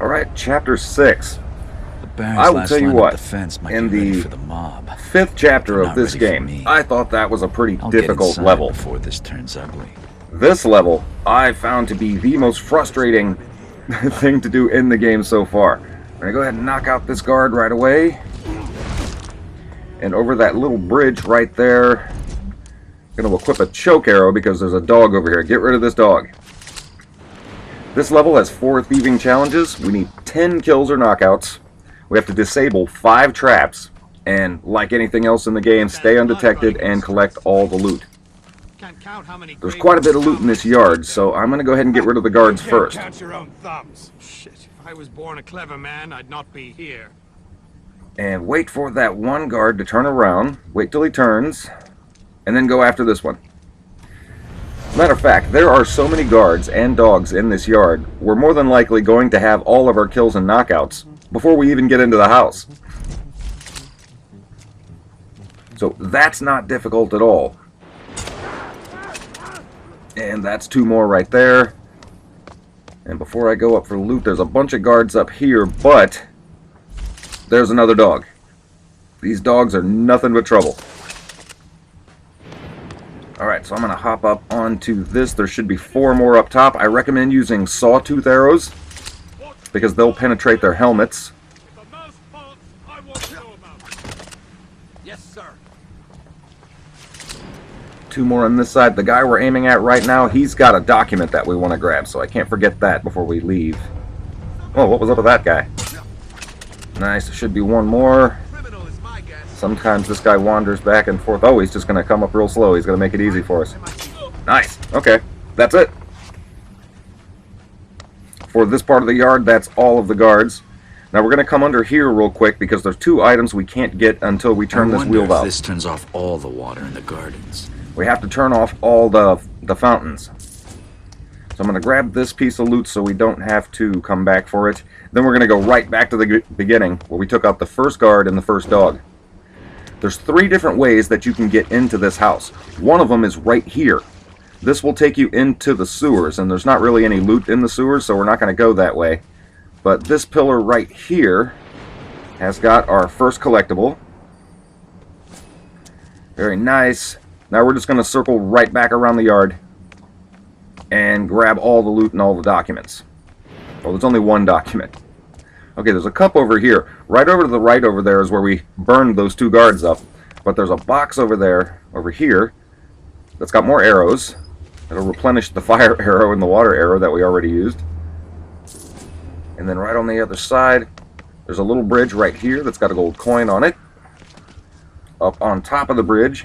Alright, Chapter 6. The I will tell you what, in the for the mob. 5th chapter They're of not this ready for game, me. I thought that was a pretty I'll get difficult inside level. before this turns ugly. This level, I found to be the most frustrating thing to do in the game so far. I'm going to go ahead and knock out this guard right away. And over that little bridge right there, I'm going to equip a choke arrow because there's a dog over here. Get rid of this dog. This level has 4 thieving challenges. We need 10 kills or knockouts. We have to disable 5 traps. And like anything else in the game, stay undetected and collect all the loot. There's quite a bit of loot in this yard, so I'm going to go ahead and get rid of the guards first. Count your own thumbs. Shit, if I was born a clever man, I'd not be here. And wait for that one guard to turn around. Wait till he turns. And then go after this one. Matter of fact, there are so many guards and dogs in this yard, we're more than likely going to have all of our kills and knockouts before we even get into the house. So that's not difficult at all. And that's 2 more right there. And before I go up for loot, there's a bunch of guards up here, but there's another dog. These dogs are nothing but trouble. Alright, so I'm going to hop up onto this. There should be 4 more up top. I recommend using sawtooth arrows because they'll penetrate their helmets. Yes, sir. 2 more on this side. The guy we're aiming at right now, he's got a document that we want to grab, so I can't forget that before we leave. Oh, what was up with that guy? Nice, there should be 1 more. Sometimes this guy wanders back and forth. Oh, he's just going to come up real slow. He's going to make it easy for us. Nice. Okay, that's it. For this part of the yard, that's all of the guards. Now we're going to come under here real quick because there's 2 items we can't get until we turn this wheel valve. This turns off all the water in the gardens. We have to turn off all the fountains. So I'm going to grab this piece of loot so we don't have to come back for it. Then we're going to go right back to the beginning where we took out the first guard and the first dog. There's 3 different ways that you can get into this house. One of them is right here. This will take you into the sewers, and there's not really any loot in the sewers, so we're not going to go that way. But this pillar right here has got our first collectible. Very nice. Now we're just going to circle right back around the yard and grab all the loot and all the documents. Well, there's only 1 document. Okay, there's a cup over here. Right over to the right over there is where we burned those 2 guards up. But there's a box over there, over here, that's got more arrows. It'll replenish the fire arrow and the water arrow that we already used. And then right on the other side, there's a little bridge right here that's got a gold coin on it. Up on top of the bridge,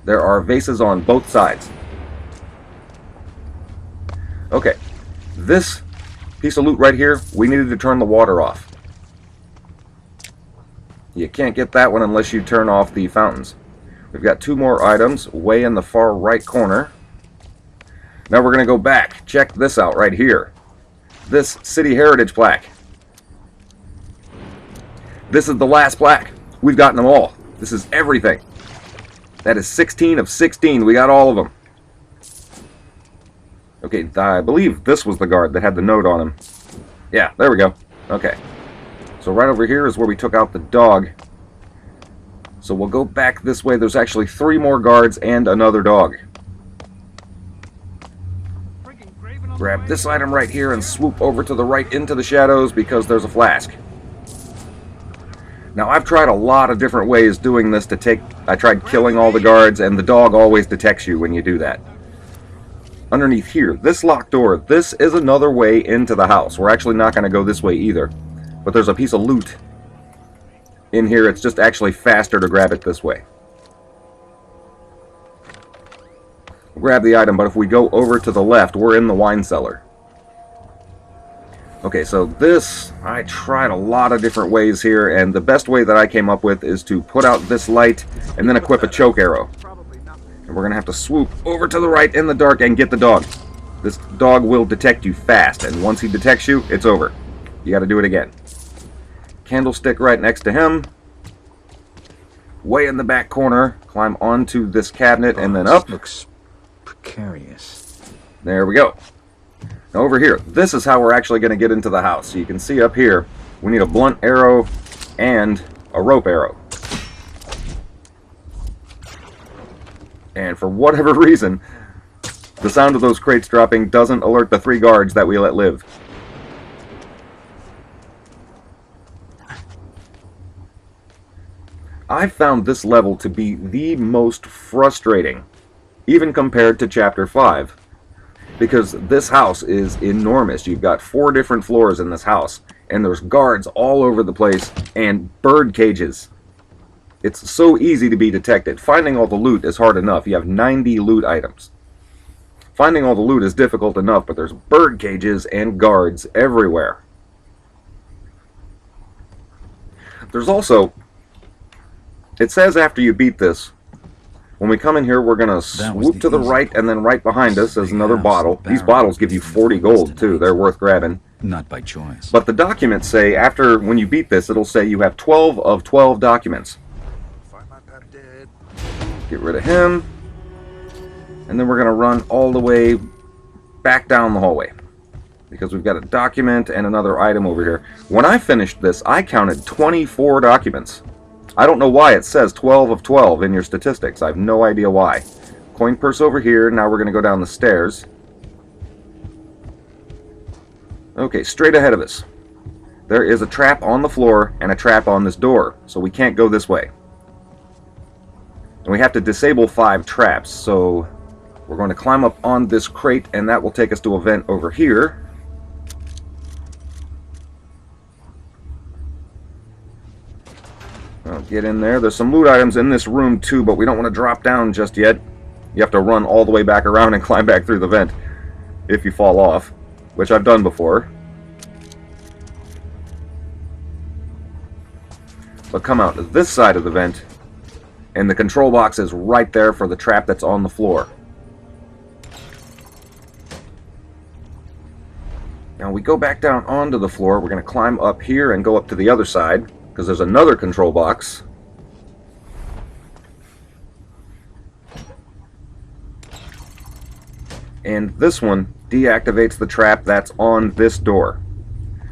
there are vases on both sides. Okay, this piece of loot right here, we needed to turn the water off. You can't get that one unless you turn off the fountains. We've got 2 more items way in the far right corner. Now we're going to go back. Check this out right here. This City Heritage plaque. This is the last plaque. We've gotten them all. This is everything. That is 16 of 16. We got all of them. Okay, I believe this was the guard that had the note on him. Yeah, there we go. Okay. So right over here is where we took out the dog. So we'll go back this way. There's actually 3 more guards and another dog. Grab this item right here and swoop over to the right into the shadows because there's a flask. Now I've tried a lot of different ways doing this to take... I tried killing all the guards, and the dog always detects you when you do that. Underneath here, this locked door, this is another way into the house. We're actually not going to go this way either. But there's a piece of loot in here. It's just actually faster to grab it this way. We'll grab the item, but if we go over to the left, we're in the wine cellar. Okay, so this, I tried a lot of different ways here, and the best way that I came up with is to put out this light and then equip a choke arrow. And we're going to have to swoop over to the right in the dark and get the dog. This dog will detect you fast, and once he detects you, it's over. You got to do it again. Candlestick right next to him. Way in the back corner, climb onto this cabinet and then up. Looks precarious. There we go. Now over here, this is how we're actually going to get into the house. So you can see up here, we need a blunt arrow and a rope arrow. And for whatever reason, the sound of those crates dropping doesn't alert the 3 guards that we let live. I found this level to be the most frustrating, even compared to Chapter 5. Because this house is enormous. You've got 4 different floors in this house, and there's guards all over the place, and bird cages. It's so easy to be detected. Finding all the loot is hard enough. You have 90 loot items. Finding all the loot is difficult enough, but there's bird cages and guards everywhere. There's also... It says after you beat this, when we come in here, we're going to swoop to the right, and then right behind us is another bottle. These bottles give you 40 gold, too. They're worth grabbing. Not by choice. But the documents say, when you beat this, it'll say you have 12 of 12 documents. Get rid of him. And then we're going to run all the way back down the hallway. Because we've got a document and another item over here. When I finished this, I counted 24 documents. I don't know why it says 12 of 12 in your statistics. I have no idea why. Coin purse over here. Now we're going to go down the stairs. Okay, straight ahead of us. There is a trap on the floor and a trap on this door. So we can't go this way. And we have to disable 5 traps. So we're going to climb up on this crate, and that will take us to a vent over here. I'll get in there. There's some loot items in this room too, but we don't want to drop down just yet. You have to run all the way back around and climb back through the vent if you fall off, which I've done before. But come out to this side of the vent, and the control box is right there for the trap that's on the floor. Now we go back down onto the floor. We're going to climb up here and go up to the other side, because there's another control box. And this one deactivates the trap that's on this door.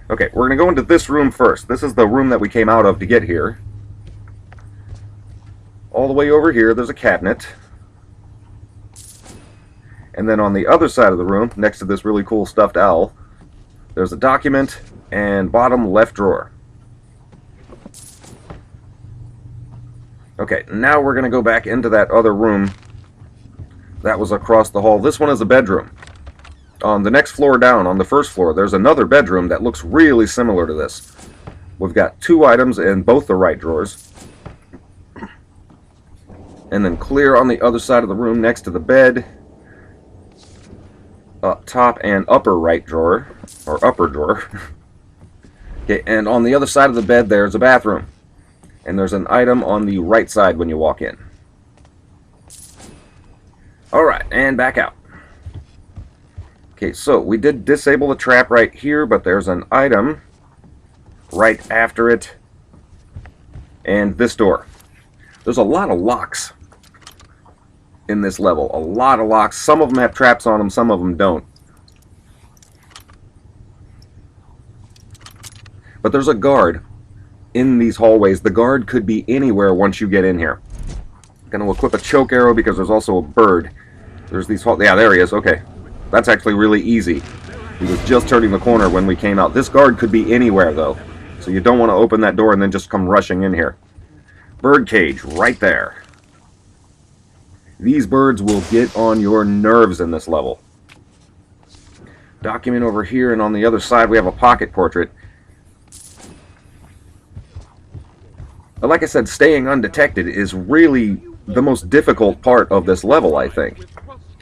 Okay, we're going to go into this room first. This is the room that we came out of to get here. All the way over here, there's a cabinet. And then on the other side of the room, next to this really cool stuffed owl, there's a document and bottom left drawer. Okay, now we're going to go back into that other room that was across the hall. This one is a bedroom. On the next floor down, on the first floor, there's another bedroom that looks really similar to this. We've got 2 items in both the right drawers. And then clear on the other side of the room next to the bed. Up top and upper right drawer, or upper drawer. Okay, and on the other side of the bed there's a bathroom. And there's an item on the right side when you walk in. Alright, and back out. Okay, so we did disable the trap right here, but there's an item right after it. And this door. There's a lot of locks in this level. A lot of locks. Some of them have traps on them, some of them don't. But there's a guard in these hallways. The guard could be anywhere once you get in here. I'm going to equip a choke arrow because there's also a bird. There's these yeah, there he is. Okay. That's actually really easy. He was just turning the corner when we came out. This guard could be anywhere, though. So you don't want to open that door and then just come rushing in here. Bird cage right there. These birds will get on your nerves in this level. Document over here, and on the other side we have a pocket portrait. But like I said, staying undetected is really the most difficult part of this level, I think.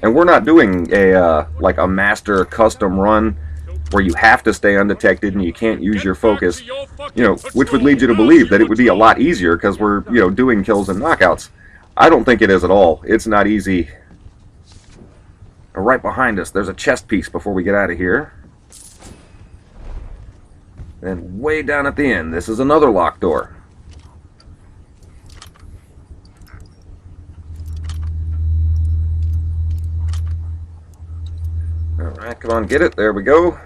And we're not doing a like a master custom run where you have to stay undetected and you can't use your focus, you know, which would lead you to believe that it would be a lot easier because we're, you know, doing kills and knockouts. I don't think it is at all. It's not easy. Right behind us, there's a chest piece before we get out of here. And way down at the end, this is another locked door. Alright, Come on, get it. There we go.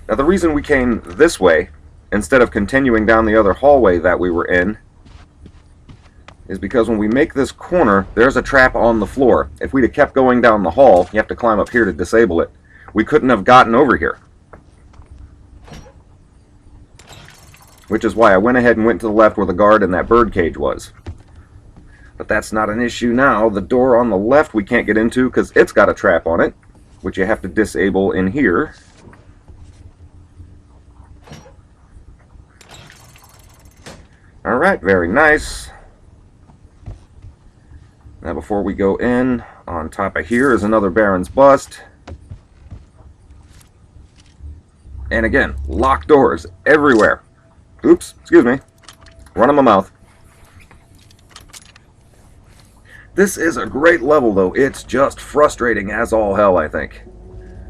Now, the reason we came this way, instead of continuing down the other hallway that we were in, is because when we make this corner, there's a trap on the floor. If we'd have kept going down the hall, you have to climb up here to disable it. We couldn't have gotten over here. Which is why I went ahead and went to the left where the guard and that bird cage was. But that's not an issue now. The door on the left we can't get into because it's got a trap on it, which you have to disable in here. Alright, very nice. Now before we go in, on top of here is another Baron's bust. And again, locked doors everywhere. Oops, excuse me. Running my mouth. This is a great level, though. It's just frustrating as all hell, I think.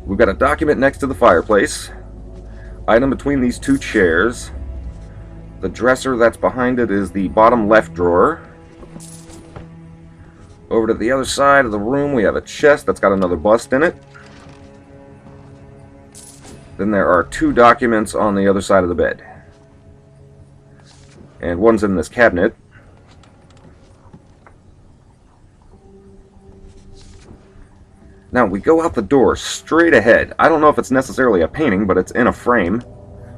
We've got a document next to the fireplace. Item between these two chairs. The dresser that's behind it is the bottom left drawer. Over to the other side of the room, we have a chest that's got another bust in it. Then there are two documents on the other side of the bed. And one's in this cabinet. Now, we go out the door straight ahead. I don't know if it's necessarily a painting, but it's in a frame,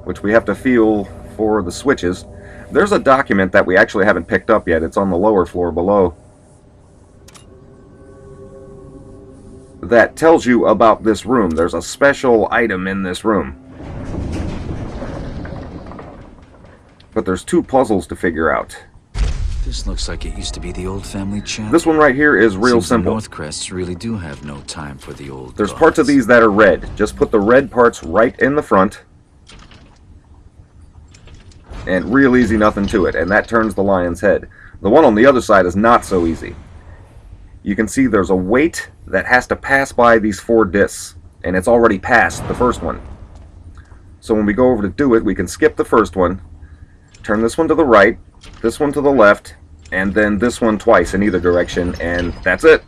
which we have to feel for the switches. There's a document that we actually haven't picked up yet. It's on the lower floor below. That tells you about this room. There's a special item in this room. But there's two puzzles to figure out. This looks like it used to be the old family chapel. This one right here is real simple. The Northcrests really do have no time for the old There's gods. parts of these that are red. Just put the red parts right in the front. And real easy, nothing to it. And that turns the lion's head. The one on the other side is not so easy. You can see there's a weight that has to pass by these 4 discs. And it's already passed the first one. So when we go over to do it, we can skip the first one. Turn this one to the right, this one to the left, and then this one twice in either direction, and that's it.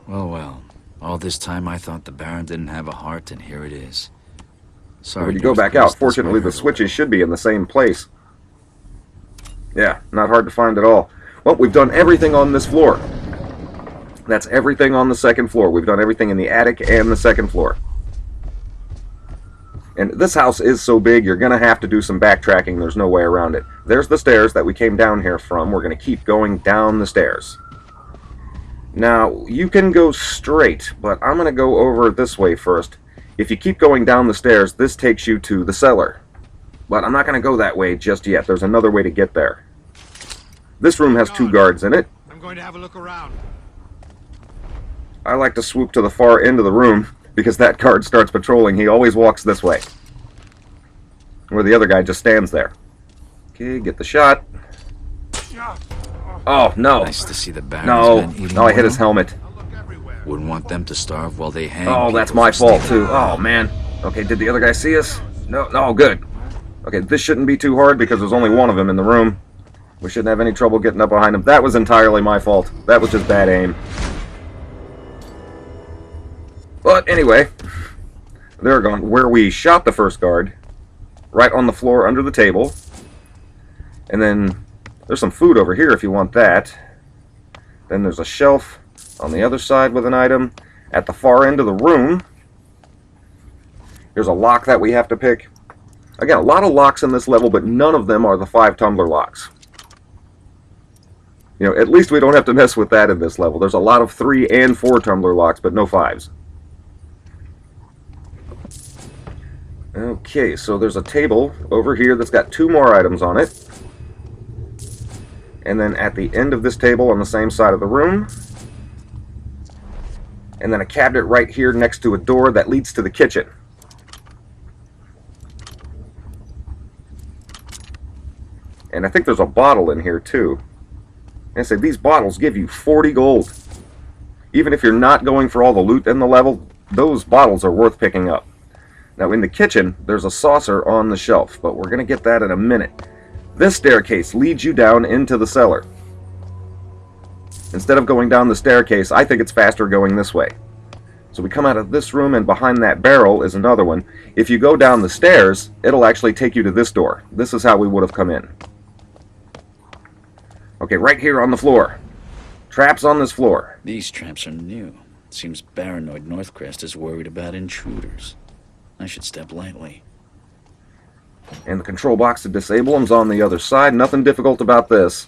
Well. All this time I thought the Baron didn't have a heart, and here it is. Sorry. When you go back out, fortunately the switches should be in the same place. Yeah, not hard to find at all. Well, we've done everything on this floor. That's everything on the second floor. We've done everything in the attic and the second floor. And this house is so big, you're going to have to do some backtracking. There's no way around it. There's the stairs that we came down here from. We're going to keep going down the stairs. Now, you can go straight, but I'm going to go over this way first. If you keep going down the stairs, this takes you to the cellar. But I'm not going to go that way just yet. There's another way to get there. This room has 2 guards in it. I'm going to have a look around. I like to swoop to the far end of the room, because that guard starts patrolling. He always walks this way. Where the other guy just stands there. Okay, get the shot. Oh, no. Nice to see the Baron's men eating No, I hit well. his helmet. Wouldn't want them to starve while they hang. Oh, that's people my for fault, stealing. too. Oh, man. Okay, did the other guy see us? No, good. Okay, this shouldn't be too hard because there's only one of them in the room. We shouldn't have any trouble getting up behind him. That was entirely my fault. That was just bad aim. But anyway, they're gone. Where we shot the first guard, right on the floor under the table. And then there's some food over here if you want that. Then there's a shelf on the other side with an item. At the far end of the room, there's a lock that we have to pick. Again, a lot of locks in this level, but none of them are the 5 tumbler locks. You know, at least we don't have to mess with that in this level. There's a lot of 3 and 4 tumbler locks, but no 5s. Okay, so there's a table over here that's got 2 more items on it. And then at the end of this table on the same side of the room. And then a cabinet right here next to a door that leads to the kitchen. And I think there's a bottle in here too. And I say these bottles give you 40 gold. Even if you're not going for all the loot in the level, those bottles are worth picking up. Now in the kitchen, there's a saucer on the shelf, but we're going to get that in a minute. This staircase leads you down into the cellar. Instead of going down the staircase, I think it's faster going this way. So we come out of this room, and behind that barrel is another one. If you go down the stairs, it'll actually take you to this door. This is how we would have come in. Okay, right here on the floor. Traps on this floor. These traps are new. Seems paranoid Northcrest is worried about intruders. I should step lightly. And the control box to disable them's on the other side. Nothing difficult about this.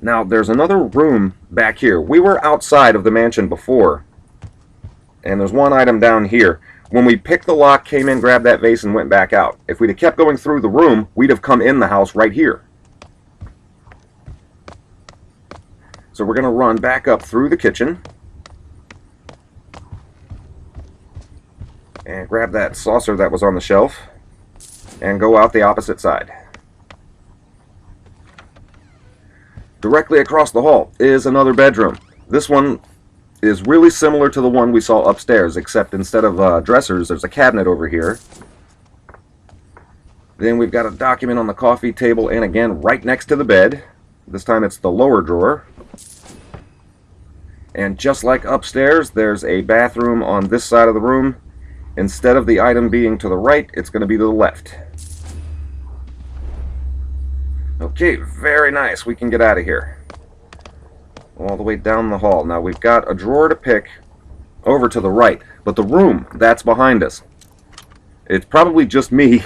Now, there's another room back here. We were outside of the mansion before. And there's one item down here. When we picked the lock, came in, grabbed that vase, and went back out. If we'd have kept going through the room, we'd have come in the house right here. So we're going to run back up through the kitchen. And grab that saucer that was on the shelf. And go out the opposite side. Directly across the hall is another bedroom. This one is really similar to the one we saw upstairs, except instead of dressers, there's a cabinet over here. Then we've got a document on the coffee table, and again, right next to the bed. This time it's the lower drawer. And just like upstairs, there's a bathroom on this side of the room. Instead of the item being to the right, it's going to be to the left. Okay, very nice. We can get out of here. All the way down the hall. Now we've got a drawer to pick over to the right, but the room that's behind us, it's probably just me.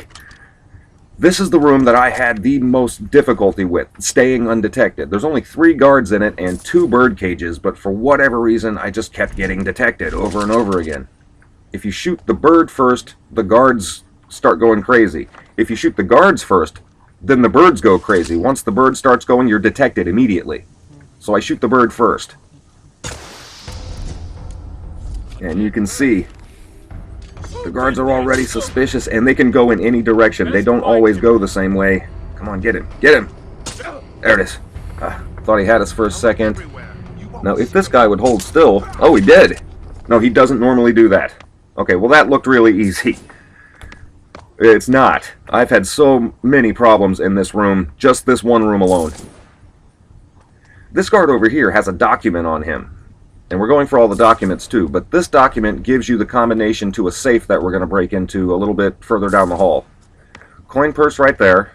This is the room that I had the most difficulty with, staying undetected. There's only 3 guards in it and 2 bird cages, but for whatever reason, I just kept getting detected over and over again. If you shoot the bird first, the guards start going crazy. If you shoot the guards first, then the birds go crazy. Once the bird starts going, you're detected immediately. So I shoot the bird first. And you can see the guards are already suspicious, and they can go in any direction. They don't always go the same way. Come on, get him. Get him! There it is. Thought he had us for a second. Now, if this guy would hold still... Oh, he did! No, he doesn't normally do that. Okay, well that looked really easy. It's not. I've had so many problems in this room, just this one room alone. This guard over here has a document on him. And we're going for all the documents too, but this document gives you the combination to a safe that we're going to break into a little bit further down the hall. Coin purse right there.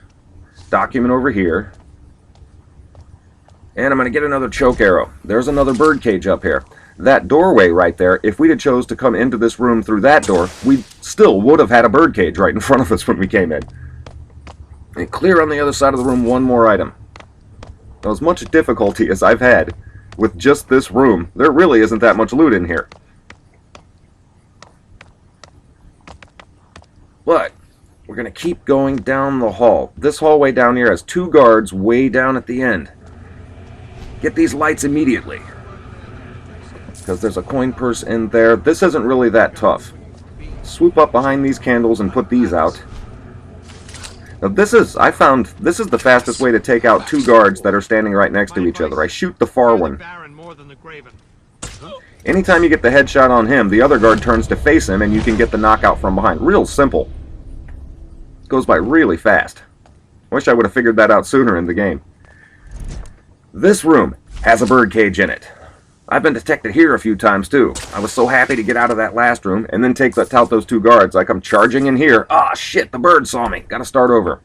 Document over here. And I'm going to get another choke arrow. There's another bird cage up here. That doorway right there, if we'd have chose to come into this room through that door, we still would have had a bird cage right in front of us when we came in. And clear on the other side of the room, one more item. Now, as much difficulty as I've had with just this room, there really isn't that much loot in here. But we're going to keep going down the hall. This hallway down here has 2 guards way down at the end. Get these lights immediately, because there's a coin purse in there. This isn't really that tough. Swoop up behind these candles and put these out. Now I found this is the fastest way to take out 2 guards that are standing right next to each other. I shoot the far one. Anytime you get the headshot on him, the other guard turns to face him, and you can get the knockout from behind. Real simple. Goes by really fast. Wish I would have figured that out sooner in the game. This room has a bird cage in it. I've been detected here a few times too. I was so happy to get out of that last room and then take out those 2 guards. I come charging in here. Ah, shit, the bird saw me. Gotta start over.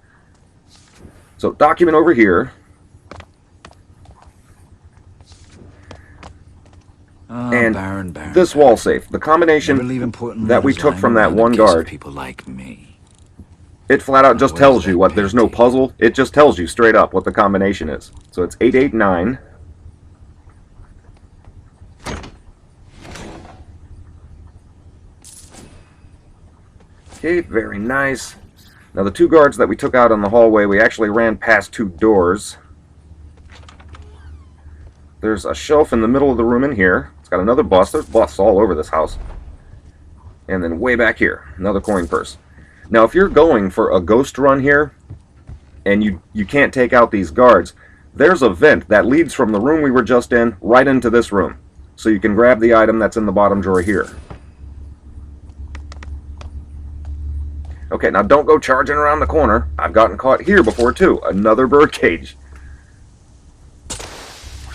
So, document over here. And Baron, this wall safe. The combination that we took from that one guard. People like me. It flat out just tells you what. There's no puzzle. It just tells you straight up what the combination is. So it's 889. Okay, very nice. Now the 2 guards that we took out in the hallway, we actually ran past 2 doors. There's a shelf in the middle of the room in here. It's got another bust. There's busts all over this house. And then way back here, another coin purse. Now if you're going for a ghost run here, and you can't take out these guards, there's a vent that leads from the room we were just in right into this room. So you can grab the item that's in the bottom drawer here. Okay, now don't go charging around the corner. I've gotten caught here before too. Another bird cage.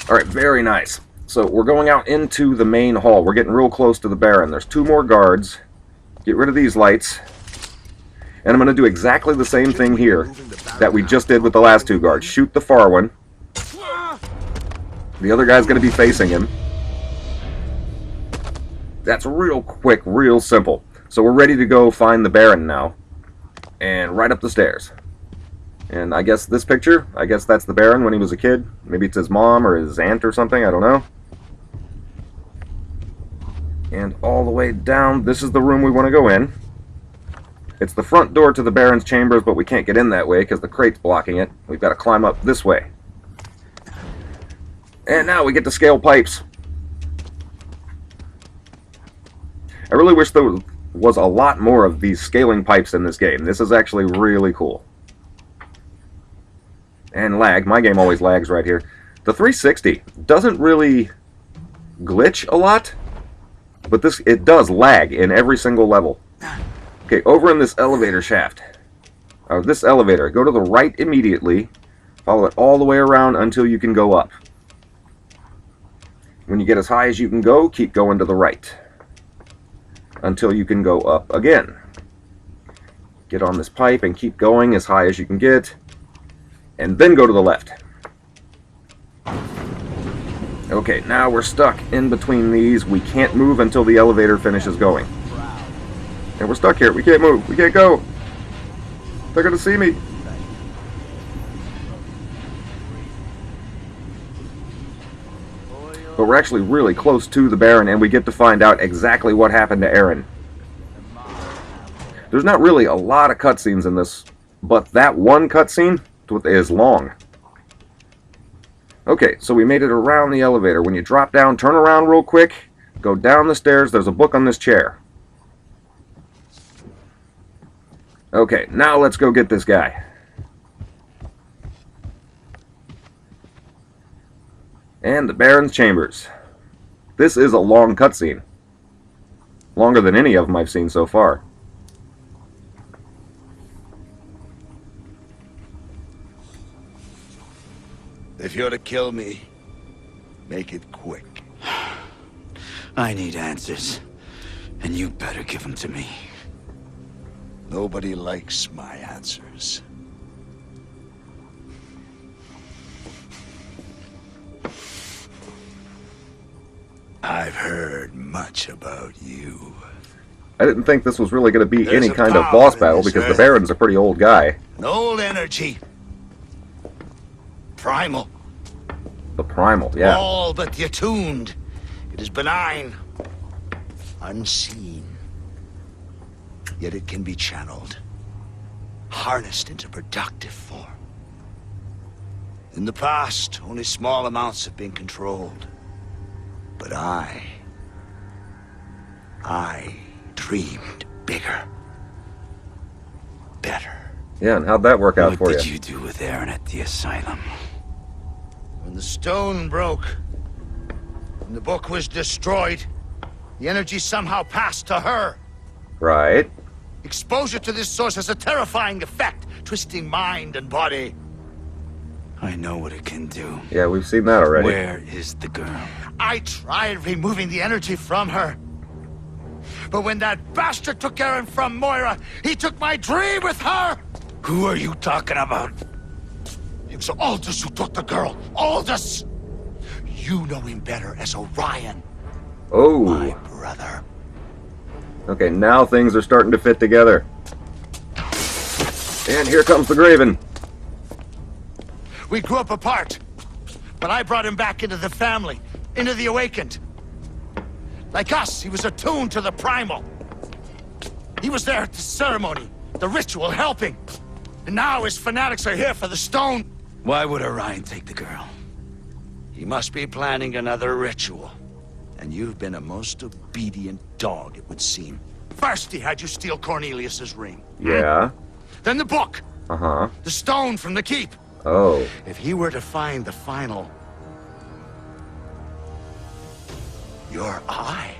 Alright, very nice. So we're going out into the main hall. We're getting real close to the Baron. There's 2 more guards. Get rid of these lights. And I'm going to do exactly the same thing here that we just did with the last 2 guards. Shoot the far one. The other guy's going to be facing him. That's real quick, real simple. So we're ready to go find the Baron now. And right up the stairs. And I guess this picture, I guess that's the Baron when he was a kid. Maybe it's his mom or his aunt or something, I don't know. And all the way down, this is the room we want to go in. It's the front door to the Baron's chambers, but we can't get in that way because the crate's blocking it. We've got to climb up this way. And now we get to scale pipes. I really wish there was a lot more of these scaling pipes in this game. This is actually really cool. And lag. My game always lags right here. The 360 doesn't really glitch a lot, but it does lag in every single level. Okay, over in this elevator shaft, or this elevator, go to the right immediately, follow it all the way around until you can go up. When you get as high as you can go, keep going to the right until you can go up again. Get on this pipe and keep going as high as you can get, and then go to the left. Okay, now we're stuck in between these. We can't move until the elevator finishes going. And we're stuck here. We can't move. We can't go. They're going to see me. But we're actually really close to the Baron, and we get to find out exactly what happened to Aaron. There's not really a lot of cutscenes in this, but that one cutscene is long. Okay, so we made it around the elevator. When you drop down, turn around real quick, go down the stairs. There's a book on this chair. Okay, now let's go get this guy. And the Baron's chambers. This is a long cutscene. Longer than any of them I've seen so far. If you're to kill me, make it quick. I need answers, and you better give them to me. Nobody likes my answers. I've heard much about you. I didn't think this was really going to be There's any a kind of power boss in battle this because the earth. Baron's a pretty old guy. An old energy. Primal. The Primal, yeah. All but the attuned. It is benign. Unseen. Yet it can be channeled. Harnessed into productive form. In the past, only small amounts have been controlled. But I dreamed bigger. Better. Yeah, and how'd that work out What for did you? you do with Aaron at the asylum? When the stone broke, and the book was destroyed, the energy somehow passed to her. Right. Exposure to this source has a terrifying effect, twisting mind and body. I know what it can do. Yeah, we've seen that already. Where is the girl? I tried removing the energy from her. But when that bastard took Aaron from Moira, he took my dream with her! Who are you talking about? It was Aldous who took the girl. Aldous! You know him better as Orion, Oh. my brother. Okay, now things are starting to fit together. And here comes the Graven. We grew up apart, but I brought him back into the family, into the Awakened. Like us, he was attuned to the Primal. He was there at the ceremony, the ritual, helping. And now his fanatics are here for the stone. Why would Orion take the girl? He must be planning another ritual. And you've been a most obedient dog, it would seem. First, he had you steal Cornelius's ring. Yeah. Then the book. Uh-huh. The stone from the keep. Oh. If he were to find the final... your eye.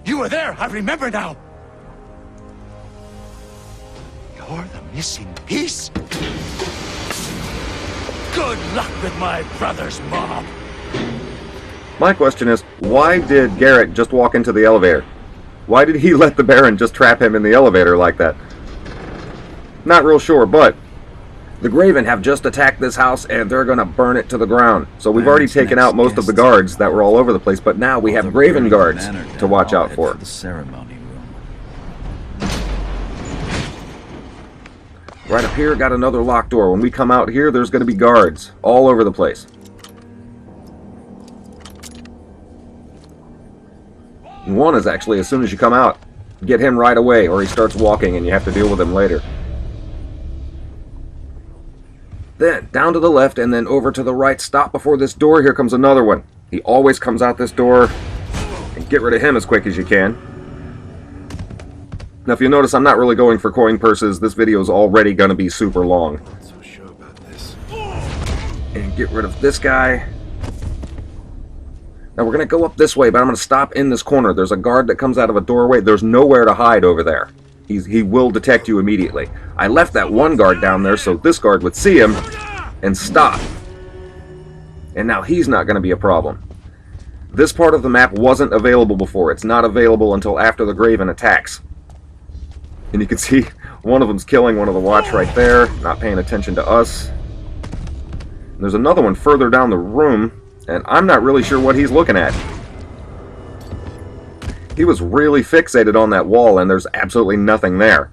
You were there, I remember now. You're the missing piece. Good luck with my brother's mob. My question is, why did Garrett just walk into the elevator? Why did he let the Baron just trap him in the elevator like that? Not real sure, but the Graven have just attacked this house and they're going to burn it to the ground. So we've already taken out most of the guards that were all over the place, but now we have Graven guards to watch out for. The ceremony room. Right up here, got another locked door. When we come out here, there's going to be guards all over the place. And one is actually, as soon as you come out, get him right away, or he starts walking and you have to deal with him later. Then, down to the left and then over to the right. Stop before this door. Here comes another one. He always comes out this door. And get rid of him as quick as you can. Now, if you notice, I'm not really going for coin purses. This video is already going to be super long. Not so sure about this. And get rid of this guy. Now, we're going to go up this way, but I'm going to stop in this corner. There's a guard that comes out of a doorway. There's nowhere to hide over there. He will detect you immediately. I left that one guard down there so this guard would see him and stop. And now he's not going to be a problem. This part of the map wasn't available before. It's not available until after the Graven attacks. And you can see one of them's killing one of the watch right there, not paying attention to us. And there's another one further down the room, and I'm not really sure what he's looking at. He was really fixated on that wall, and there's absolutely nothing there.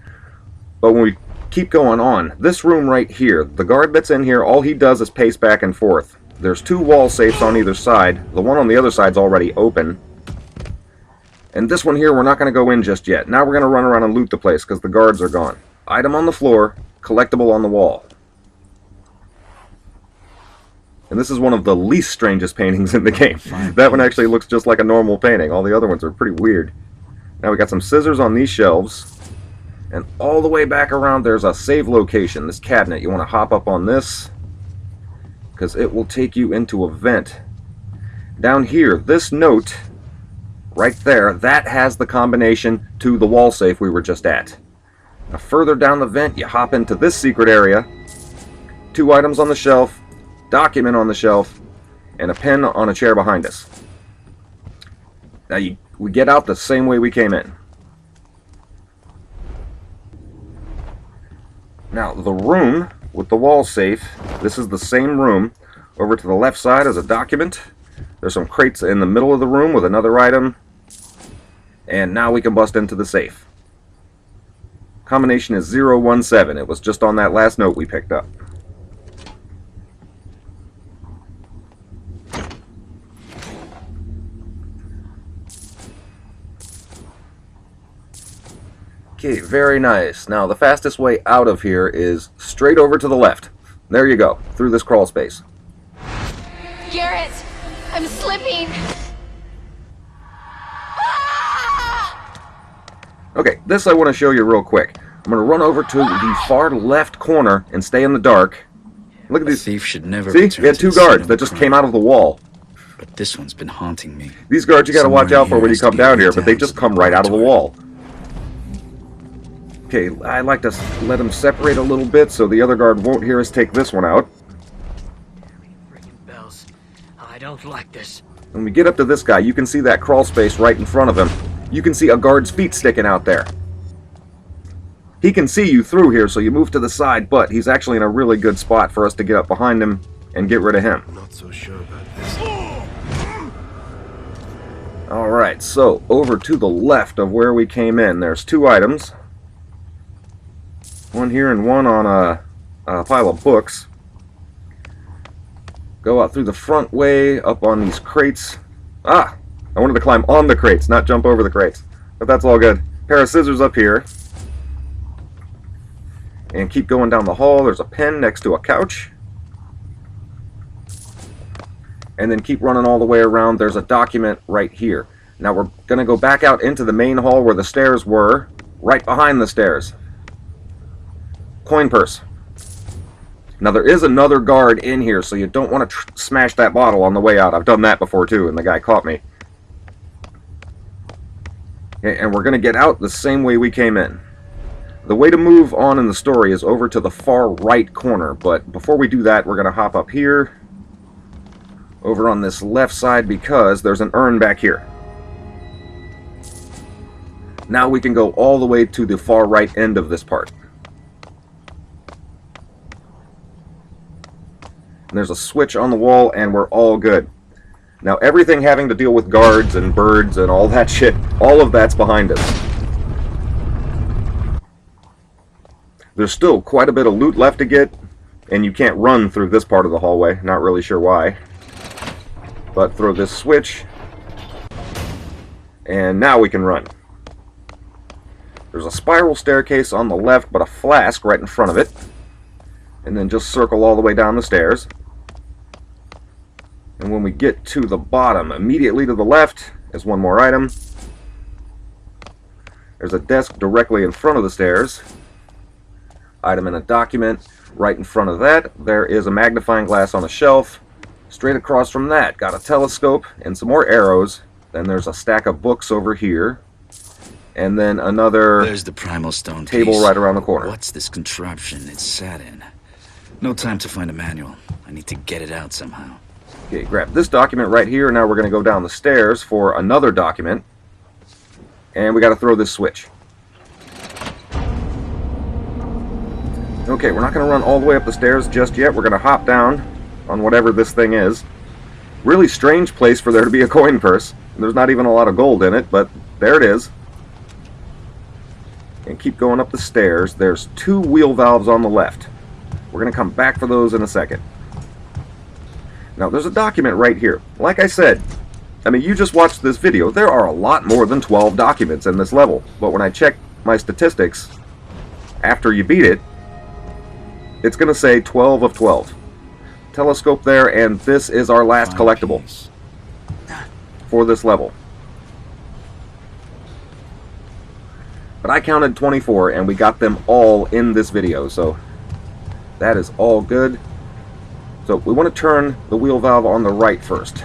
But when we keep going on, this room right here, the guard that's in here, all he does is pace back and forth. There's two wall safes on either side. The one on the other side's already open. And this one here, we're not going to go in just yet. Now we're going to run around and loot the place, because the guards are gone. Item on the floor, collectible on the wall. And this is one of the least strangest paintings in the game. That one actually looks just like a normal painting. All the other ones are pretty weird. Now we got some scissors on these shelves. And all the way back around there's a save location. This cabinet. You want to hop up on this, because it will take you into a vent. Down here, this note, right there, that has the combination to the wall safe we were just at. Now further down the vent, you hop into this secret area. 2 items on the shelf. Document on the shelf, and a pen on a chair behind us. Now we get out the same way we came in. Now the room with the wall safe, this is the same room. Over to the left side is a document. There's some crates in the middle of the room with another item. And now we can bust into the safe. Combination is 017. It was just on that last note we picked up. Okay, very nice. Now, the fastest way out of here is straight over to the left. There you go, through this crawl space. Garrett, I'm slipping. Okay, this I want to show you real quick. I'm going to run over to the far left corner and stay in the dark. Look at A these. thief should never See? return We had to 2 the scene guards of that a just crime. came out of the wall. But this one's been haunting me. These guards you got to watch Somewhere out for when here you has to come be down a here, but they down just to the come right out of the laboratory. wall. Okay, I like to let them separate a little bit so the other guard won't hear us take this one out. Freaking bells. I don't like this. When we get up to this guy, you can see that crawl space right in front of him. You can see a guard's feet sticking out there. He can see you through here, so you move to the side, but he's actually in a really good spot for us to get up behind him and get rid of him. Not so sure about this. Alright, so over to the left of where we came in, there's 2 items. One here and one on a pile of books. Go out through the front way, up on these crates. Ah! I wanted to climb on the crates, not jump over the crates. But that's all good. Pair of scissors up here. And keep going down the hall. There's a pen next to a couch. And then keep running all the way around. There's a document right here. Now we're going to go back out into the main hall where the stairs were. Right behind the stairs. Coin purse. Now there is another guard in here, so you don't want to smash that bottle on the way out. I've done that before too, and the guy caught me. Okay, and we're going to get out the same way we came in. The way to move on in the story is over to the far right corner, but before we do that, we're going to hop up here, over on this left side because there's an urn back here. Now we can go all the way to the far right end of this part. And there's a switch on the wall and we're all good. Now everything having to deal with guards and birds and all that shit, all of that's behind us. There's still quite a bit of loot left to get, and you can't run through this part of the hallway. Not really sure why. But throw this switch, and now we can run. There's a spiral staircase on the left, but a flask right in front of it. And then just circle all the way down the stairs. And when we get to the bottom, immediately to the left is one more item. There's a desk directly in front of the stairs. Item and a document. Right in front of that, there is a magnifying glass on a shelf. Straight across from that, got a telescope and some more arrows. Then there's a stack of books over here. And then another There's the primal stone table piece. right around the corner. What's this contraption it's sat in? No time to find a manual. I need to get it out somehow. Okay, grab this document right here. Now we're going to go down the stairs for another document. And we got to throw this switch. Okay, we're not going to run all the way up the stairs just yet. We're going to hop down on whatever this thing is. Really strange place for there to be a coin purse. There's not even a lot of gold in it, but there it is. And keep going up the stairs. There's 2 wheel valves on the left. We're going to come back for those in a second. Now, there's a document right here. Like I said, I mean, you just watched this video. There are a lot more than 12 documents in this level. But when I check my statistics, after you beat it, it's going to say 12 of 12. Telescope there, and this is our last collectible for this level. But I counted 24, and we got them all in this video, so that is all good. So we want to turn the wheel valve on the right first.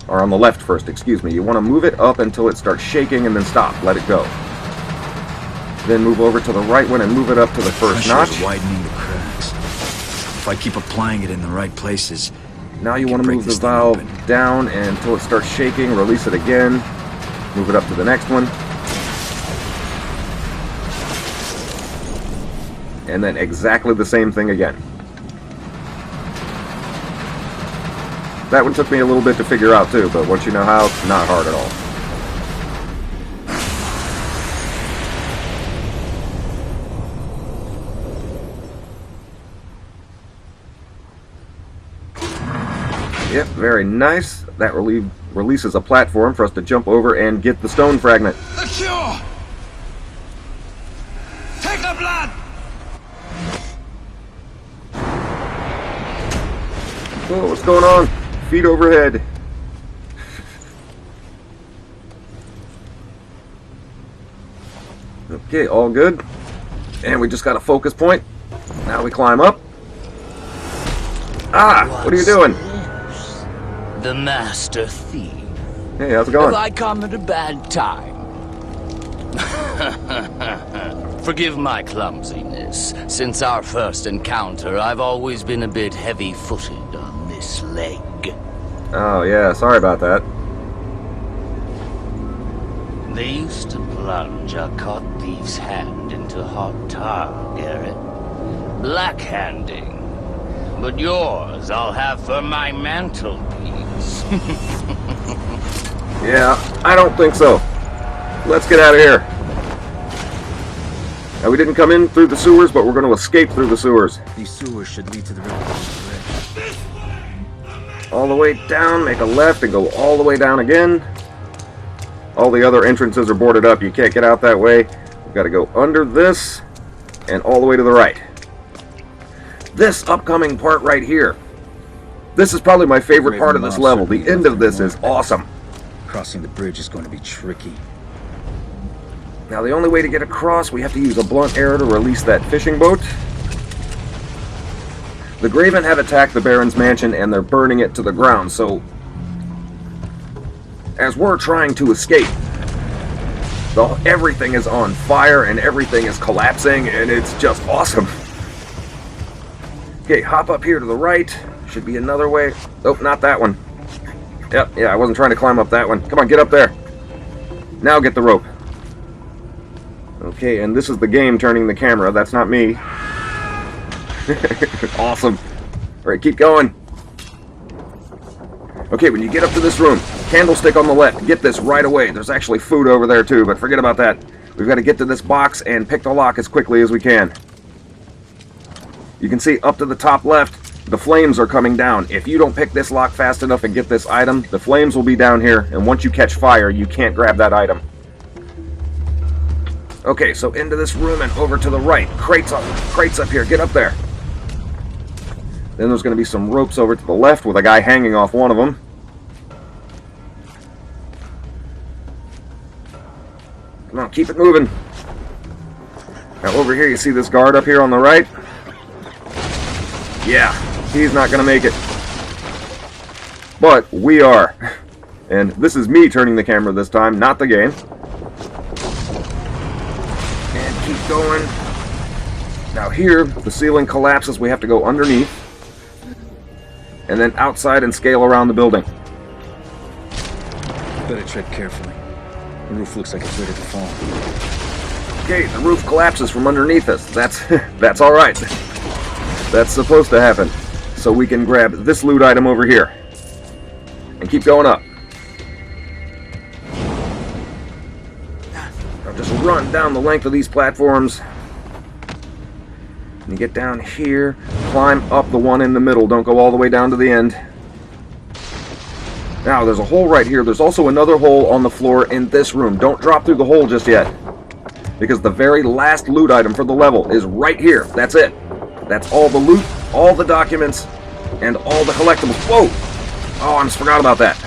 Or on the left first, excuse me. You want to move it up until it starts shaking and then stop. Let it go. Then move over to the right one and move it up to the first notch. Pressure's widening the cracks. If I keep applying it in the right places... Now you want to move the valve down until it starts shaking. Release it again. Move it up to the next one. And then exactly the same thing again. That one took me a little bit to figure out too, but once you know how, it's not hard at all. Yep, very nice. That releases a platform for us to jump over and get the stone fragment. The cure! Take the blood! Oh, what's going on? Feet overhead. Okay, all good. And we just got a focus point. Now we climb up. Ah, what are you doing? The master thief. Hey, how's it going? Have I come at a bad time? Forgive my clumsiness. Since our first encounter, I've always been a bit heavy-footed on this leg. Oh, yeah, sorry about that. They used to plunge a caught thief's hand into hot tar, Garrett. Black-handing. But yours I'll have for my mantelpiece. Yeah, I don't think so. Let's get out of here. Now, we didn't come in through the sewers, but we're going to escape through the sewers. These sewers should lead to the river. All the way down, make a left, and go all the way down again. All the other entrances are boarded up. You can't get out that way. We've got to go under this and all the way to the right. This upcoming part right here. This is probably my favorite part of this level. The end of this is awesome. Crossing the bridge is going to be tricky. Now, the only way to get across, we have to use a blunt arrow to release that fishing boat. The Graven have attacked the Baron's mansion, and they're burning it to the ground, so... as we're trying to escape, everything is on fire, and everything is collapsing, and it's just awesome. Okay, hop up here to the right. Should be another way. Oh, not that one. Yep, yeah, I wasn't trying to climb up that one. Come on, get up there. Now get the rope. Okay, and this is the game turning the camera. That's not me. Awesome. Alright, keep going. Okay, when you get up to this room, candlestick on the left. Get this right away. There's actually food over there too, but forget about that. We've got to get to this box and pick the lock as quickly as we can. You can see up to the top left, the flames are coming down. If you don't pick this lock fast enough and get this item, the flames will be down here, and once you catch fire, you can't grab that item. Okay, so into this room and over to the right. Crates up here. Get up there. Then there's going to be some ropes over to the left with a guy hanging off one of them. Come on, keep it moving. Now over here, you see this guard up here on the right? Yeah, he's not going to make it. But we are. And this is me turning the camera this time, not the game. And keep going. Now here, the ceiling collapses. We have to go underneath. And then outside and scale around the building. Better tread carefully. The roof looks like it's ready to fall. Okay, the roof collapses from underneath us. That's all right. That's supposed to happen. So we can grab this loot item over here. And keep going up. Now just run down the length of these platforms. And you get down here, climb up the one in the middle. Don't go all the way down to the end. Now, there's a hole right here. There's also another hole on the floor in this room. Don't drop through the hole just yet. Because the very last loot item for the level is right here. That's it. That's all the loot, all the documents, and all the collectibles. Whoa! Oh, I almost forgot about that.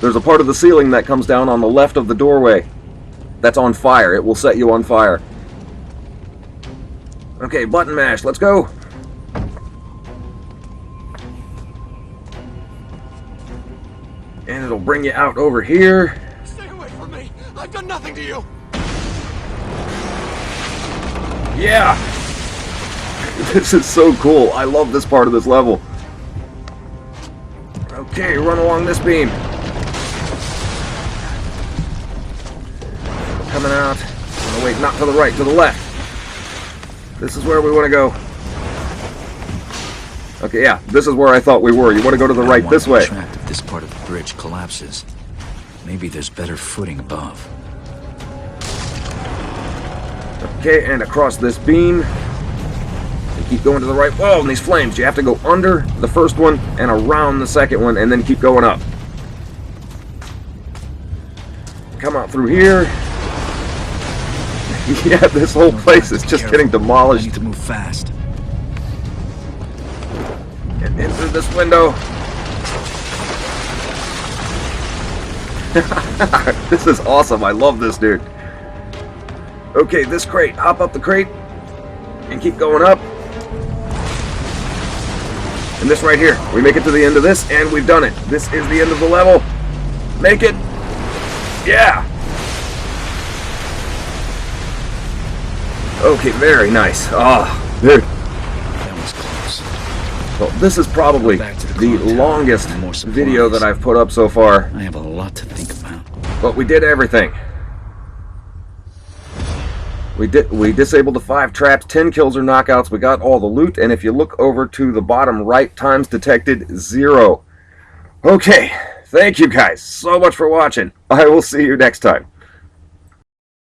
There's a part of the ceiling that comes down on the left of the doorway. That's on fire. It will set you on fire. Okay, button mash. Let's go. And it'll bring you out over here. Stay away from me! I've done nothing to you! Yeah! This is so cool. I love this part of this level. Okay, run along this beam. Coming out. Oh, wait, not to the right, to the left. This is where we want to go. Okay, yeah, this is where I thought we were. You want to go to the right this way. Trapped if this part of the bridge collapses. Maybe there's better footing above. Okay, and across this beam. And keep going to the right. Whoa, and these flames. You have to go under the first one and around the second one, and then keep going up. Come out through here. Yeah, this whole place is just getting demolished. I need to move fast. And in through this window. This is awesome. I love this dude. Okay, this crate. Hop up the crate and keep going up. And this right here. We make it to the end of this and we've done it. This is the end of the level. Make it. Yeah. Okay, very nice. Ah, dude. That was close. Well, this is probably the longest video that I've put up so far. I have a lot to think about. But we did everything. We disabled the 5 traps, 10 kills or knockouts. We got all the loot, and if you look over to the bottom right, times detected 0. Okay, thank you guys so much for watching. I will see you next time.